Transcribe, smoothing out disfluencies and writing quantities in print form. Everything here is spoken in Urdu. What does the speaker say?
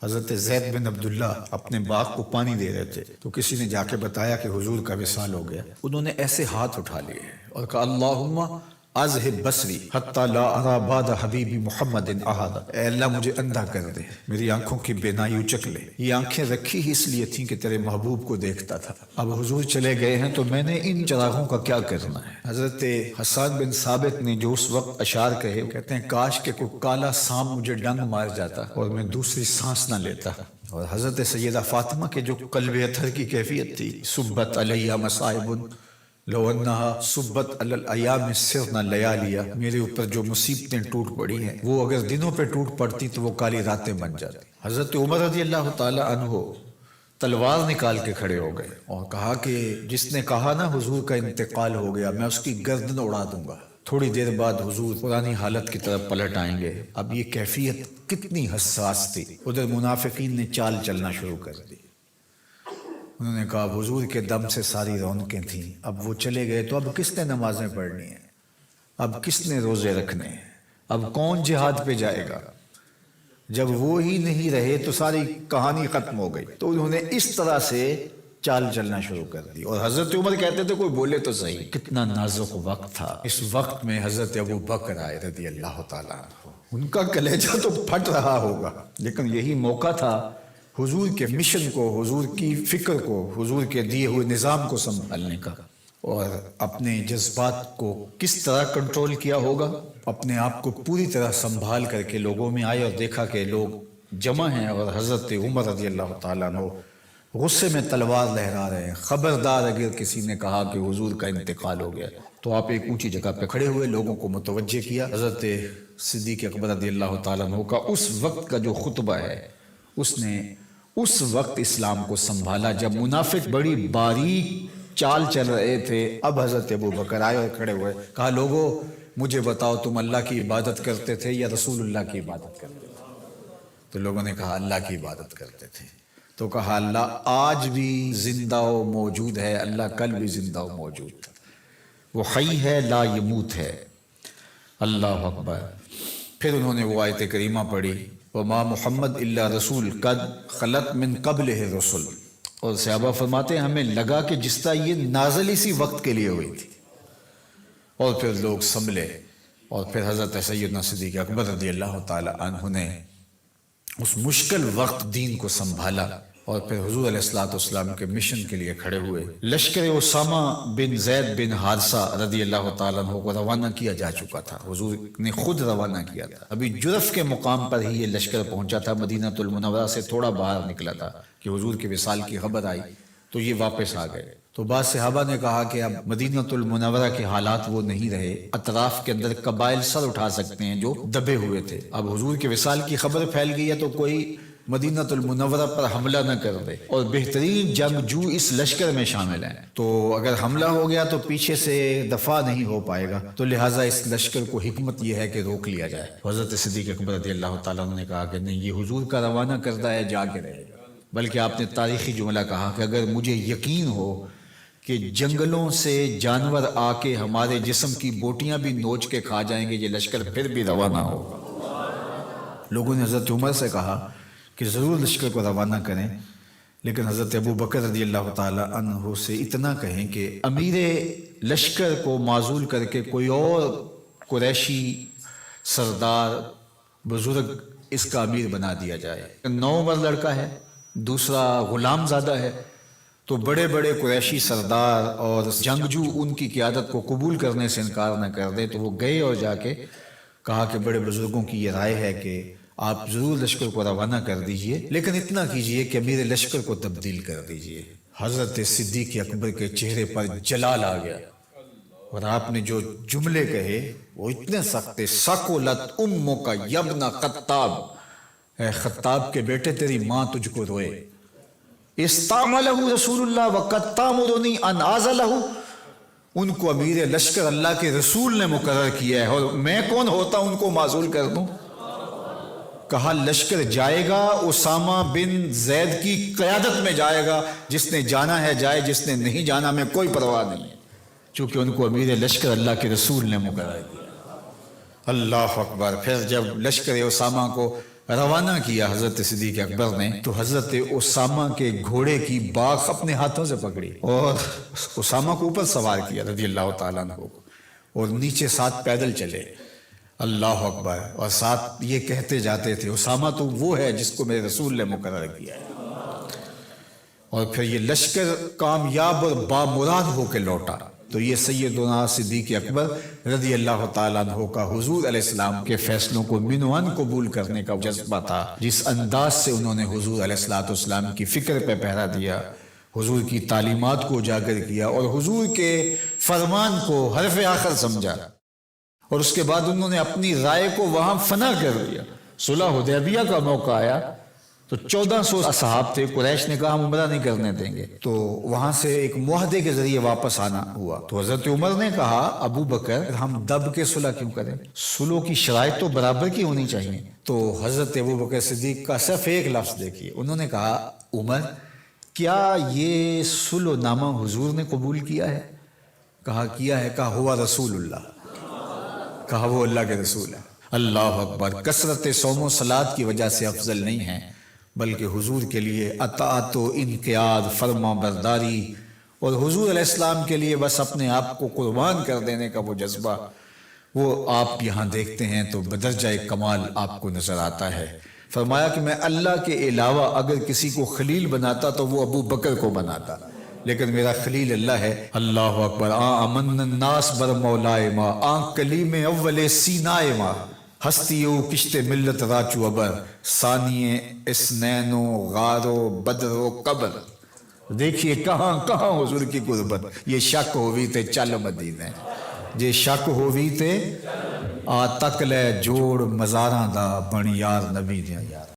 حضرت زید بن عبداللہ اپنے باغ کو پانی دے رہے تھے تو کسی نے جا کے بتایا کہ حضور کا وصال ہو گیا. انہوں نے ایسے ہاتھ اٹھا لیے اور کہا اللہم اذہب بصری حتی لا ارا بعد حبیبی محمد احد. اے اللہ مجھے اندھا کر دے، میری آنکھوں کی بینائی اچک لے. یہ آنکھیں رکھی ہی اس لیے تھیں کہ تیرے محبوب کو دیکھتا تھا. اب حضور چلے گئے ہیں تو میں نے ان چراغوں کا کیا کرنا ہے. حضرت حسان بن ثابت نے جو اس وقت اشعار کہے، کہتے ہیں کاش کہ کوئی کالا سانپ مجھے ڈنگ مار جاتا اور میں دوسری سانس نہ لیتا. اور حضرت سیدہ فاطمہ کے جو قلب اطہر کی کیفیت تھی، سبت علیہ مصائب لو انہا سبت علی الایام سرنا لیالیا، میرے اوپر جو مصیبتیں ٹوٹ پڑی ہیں وہ اگر دنوں پہ ٹوٹ پڑتی تو وہ کالی راتیں بن جاتی. حضرت عمر رضی اللہ تعالی عنہ تلوار نکال کے کھڑے ہو گئے اور کہا کہ جس نے کہا نا حضور کا انتقال ہو گیا میں اس کی گردن اڑا دوں گا. تھوڑی دیر بعد حضور پرانی حالت کی طرف پلٹ آئیں گے. اب یہ کیفیت کتنی حساس تھی. ادھر منافقین نے چال چلنا شروع کر دی. انہوں نے کہا حضور کے دم سے ساری رونقیں تھیں، اب وہ چلے گئے تو اب کس نے نمازیں پڑھنی ہیں، اب کس نے روزے رکھنے ہیں، اب کون جہاد پہ جائے گا. جب وہ ہی نہیں رہے تو ساری کہانی ختم ہو گئی. تو انہوں نے اس طرح سے چال چلنا شروع کر دی. اور حضرت عمر کہتے تھے کوئی بولے تو صحیح. کتنا نازک وقت تھا. اس وقت میں حضرت ابو بکر آئے رضی اللہ تعالیٰ عنہ. ان کا کلیجہ تو پھٹ رہا ہوگا، لیکن یہی موقع تھا حضور کے مشن کو، حضور کی فکر کو، حضور کے دیے ہوئے نظام کو سنبھالنے کا. اور اپنے جذبات کو کس طرح کنٹرول کیا ہوگا. اپنے آپ کو پوری طرح سنبھال کر کے لوگوں میں آئے اور دیکھا کہ لوگ جمع ہیں اور حضرت عمر رضی اللہ تعالیٰ عنہ غصے میں تلوار لہرا رہے ہیں. خبردار اگر کسی نے کہا کہ حضور کا انتقال ہو گیا تو آپ ایک اونچی جگہ پہ کھڑے ہوئے، لوگوں کو متوجہ کیا. حضرت صدیق اکبر رضی اللہ تعالیٰ عنہ کا اس وقت کا جو خطبہ ہے، اس نے اس وقت اسلام کو سنبھالا جب منافق بڑی باریک چال چل رہے تھے. اب حضرت ابو بکر آئے اور کھڑے ہوئے، کہا لوگو مجھے بتاؤ تم اللہ کی عبادت کرتے تھے یا رسول اللہ کی عبادت کرتے تھے؟ تو لوگوں نے کہا اللہ کی عبادت کرتے تھے. تو کہا اللہ آج بھی زندہ و موجود ہے، اللہ کل بھی زندہ و موجود تھا، وہ حی ہے لا یموت ہے. اللہ اکبر. پھر انہوں نے وہ آیت کریمہ پڑھی وما محمد الا رسول قد خلت من قبلہ الرسل. اور صحابہ فرماتے ہیں ہمیں لگا کہ جس طرح یہ نازل اسی وقت کے لیے ہوئی تھی. اور پھر لوگ سنبھلے اور پھر حضرت سیدنا صدیق اکبر رضی اللہ تعالی عنہ نے اس مشکل وقت دین کو سنبھالا اور پھر حضور علیہ الصلوۃ والسلام کے مشن کے لیے کھڑے ہوئے. لشکر اسامہ بن زید بن حارثہ رضی اللہ تعالیٰ عنہ کو روانہ کیا جا چکا تھا. حضور نے خود روانہ کیا تھا. ابھی جرف کے مقام پر ہی یہ لشکر پہنچا تھا. مدینہ المنورہ سے تھوڑا باہر نکلا تھا کہ حضور کے وصال کی خبر آئی تو یہ واپس آ گئے. تو بعض صحابہ نے کہا کہ اب مدینہ المنورہ کے حالات وہ نہیں رہے، اطراف کے اندر قبائل سر اٹھا سکتے ہیں جو دبے ہوئے تھے. اب حضور کے وصال کی خبر پھیل گئی ہے تو کوئی مدینہ المنورہ پر حملہ نہ کر دے، اور بہترین جنگجو اس لشکر میں شامل ہیں. تو اگر حملہ ہو گیا تو پیچھے سے دفاع نہیں ہو پائے گا، تو لہٰذا اس لشکر کو حکمت یہ ہے کہ روک لیا جائے. حضرت صدیق اکبر رضی اللہ تعالیٰ عنہ نے کہا کہ نہیں، یہ حضور کا روانہ کردہ ہے، جا کے رہے گا. بلکہ آپ نے تاریخی جملہ کہا کہ اگر مجھے یقین ہو کہ جنگلوں سے جانور آ کے ہمارے جسم کی بوٹیاں بھی نوچ کے کھا جائیں گے، یہ لشکر پھر بھی روانہ ہوگا. لوگوں نے حضرت عمر سے کہا کہ ضرور لشکر کو روانہ کریں، لیکن حضرت ابو بکر رضی اللہ تعالی عنہ سے اتنا کہیں کہ امیر لشکر کو معزول کر کے کوئی اور قریشی سردار بزرگ اس کا امیر بنا دیا جائے. 9 عمر لڑکا ہے، دوسرا غلام زادہ ہے، تو بڑے بڑے قریشی سردار اور جنگجو ان کی قیادت کو قبول کرنے سے انکار نہ کر دے. تو وہ گئے اور جا کے کہا کہ بڑے بزرگوں کی یہ رائے ہے کہ آپ ضرور لشکر کو روانہ کر دیجئے، لیکن اتنا کیجئے کہ امیر لشکر کو تبدیل کر دیجئے. حضرت صدیق اکبر کے چہرے پر جلال آ گیا اور آپ نے جو جملے کہے وہ اتنے سخت تھے. ثقلت امک یا ابن خطاب، اے خطاب کے بیٹے تیری ماں تجھ کو روئے. استعملہ رسول اللہ وقد تامرنی ان اعزلہ، ان کو امیر لشکر اللہ کے رسول نے مقرر کیا ہے اور میں کون ہوتا ان کو معزول کر دوں. کہا لشکر جائے گا، اسامہ بن زید کی قیادت میں جائے گا، جس نے جانا ہے جائے، جس نے نہیں جانا میں کوئی پرواہ نہیں، چونکہ ان کو امیر لشکر اللہ کے رسول نے مقرر کیا. اللہ اکبر. پھر جب لشکر اسامہ کو روانہ کیا حضرت صدیق اکبر نے تو حضرت اسامہ کے گھوڑے کی باغ اپنے ہاتھوں سے پکڑی اور اسامہ کو اوپر سوار کیا رضی اللہ تعالیٰ عنہ کو، اور نیچے ساتھ پیدل چلے، اللہ اکبر، اور ساتھ یہ کہتے جاتے تھے اسامہ تو وہ ہے جس کو میرے رسول نے مقرر کیا ہے۔ اور پھر یہ لشکر کامیاب اور بامراد ہو کے لوٹا تو یہ سیدنا صدیق اکبر رضی اللہ تعالیٰ عنہ کا حضور علیہ السلام کے فیصلوں کو منوان قبول کرنے کا جذبہ تھا، جس انداز سے انہوں نے حضور علیہ السلام کی فکر پہ پہرا دیا، حضور کی تعلیمات کو اجاگر کیا اور حضور کے فرمان کو حرف آخر سمجھا، اور اس کے بعد انہوں نے اپنی رائے کو وہاں فنا کر دیا۔ صلح حدیبیہ کا موقع آیا تو 1400 اصحاب تھے، قریش نے کہا ہم عمرہ نہیں کرنے دیں گے، تو وہاں سے ایک معاہدے کے ذریعے واپس آنا ہوا، تو حضرت عمر نے کہا ابو بکر ہم دب کے صلح کیوں کریں، صلح کی شرائط تو برابر کی ہونی چاہیے۔ تو حضرت ابو بکر صدیق کا صرف ایک لفظ دیکھیے، انہوں نے کہا عمر کیا یہ صلح نامہ حضور نے قبول کیا ہے؟ کہا کیا ہے، کہا ہوا رسول اللہ، کہا وہ اللہ کے رسول ہے۔ اللہ اکبر، کثرت صوم و صلات کی وجہ سے افضل نہیں ہے، بلکہ حضور کے لیے اطاعت و انقیاد، فرما برداری، اور حضور علیہ السلام کے لیے بس اپنے آپ کو قربان کر دینے کا وہ جذبہ، وہ آپ یہاں دیکھتے ہیں تو بدرجہ کمال آپ کو نظر آتا ہے۔ فرمایا کہ میں اللہ کے علاوہ اگر کسی کو خلیل بناتا تو وہ ابو بکر کو بناتا، لیکن میرا خلیل اللہ ہے۔ اللہ اکبر، امن الناس بر مولائے ما، کلیم اول سینائے ما، ہستیو کشت ملت راچو ابر، ثانی اسنینو غارو بدرو قبر۔ دیکھیے کہاں کہاں حضور کی قربت، یہ شک ہوئی تے چل مدینے، یہ شک ہوئی تے آ تک لے جوڑ مزاراں دا بن یار نبی دیا یار۔